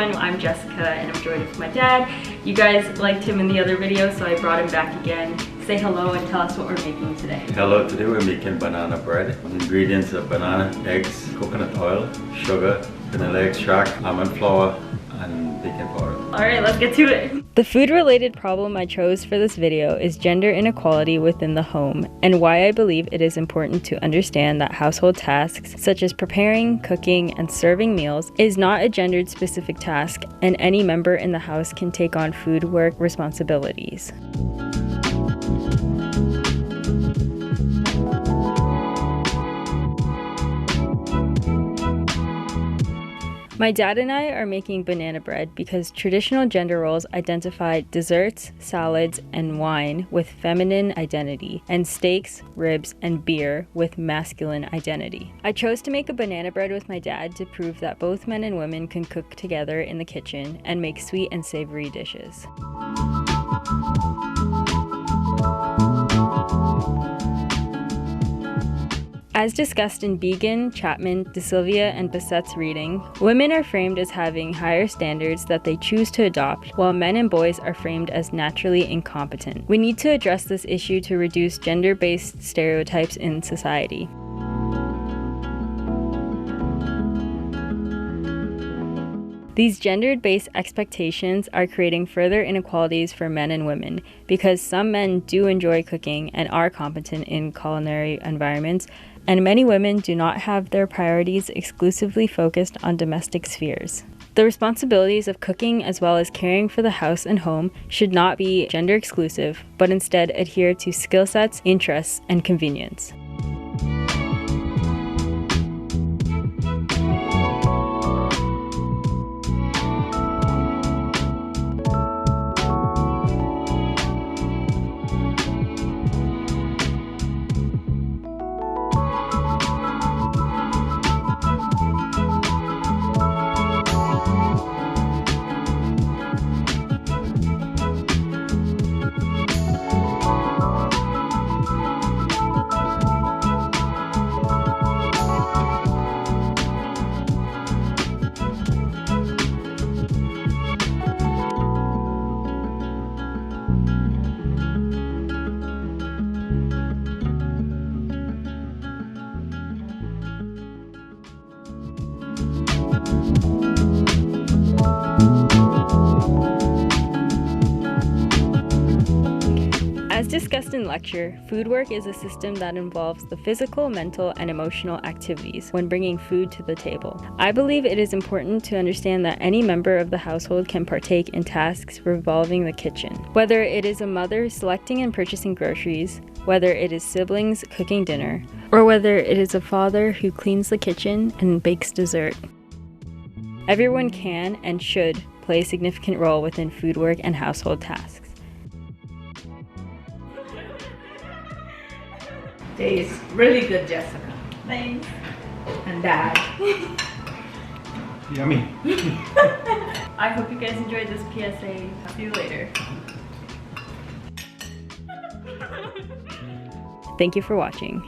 everyone, I'm Jessica and I'm joined with my dad. You guys liked him in the other video, so I brought him back again. Say hello and tell us what we're making today. Hello, today we're making banana bread. Ingredients are banana, eggs, coconut oil, sugar, vanilla extract, almond flour, and baking powder. Alright, let's get to it. The food-related problem I chose for this video is gender inequality within the home, and why I believe it is important to understand that household tasks such as preparing, cooking, and serving meals is not a gendered specific task, and any member in the house can take on food work responsibilities. My dad and I are making banana bread because traditional gender roles identify desserts, salads, and wine with feminine identity, and steaks, ribs, and beer with masculine identity. I chose to make a banana bread with my dad to prove that both men and women can cook together in the kitchen and make sweet and savory dishes. As discussed in Beagan, Chapman, De Silva, and Bassett's reading, women are framed as having higher standards that they choose to adopt, while men and boys are framed as naturally incompetent. We need to address this issue to reduce gender-based stereotypes in society. These gendered-based expectations are creating further inequalities for men and women because some men do enjoy cooking and are competent in culinary environments, and many women do not have their priorities exclusively focused on domestic spheres. The responsibilities of cooking as well as caring for the house and home should not be gender exclusive, but instead adhere to skill sets, interests, and convenience. As discussed in lecture, food work is a system that involves the physical, mental, and emotional activities when bringing food to the table. I believe it is important to understand that any member of the household can partake in tasks revolving the kitchen. Whether it is a mother selecting and purchasing groceries, whether it is siblings cooking dinner, or whether it is a father who cleans the kitchen and bakes dessert. Everyone can and should play a significant role within food work and household tasks. Tastes really good, Jessica. Thanks. And Dad. Yummy. I hope you guys enjoyed this PSA. See you later. Thank you for watching.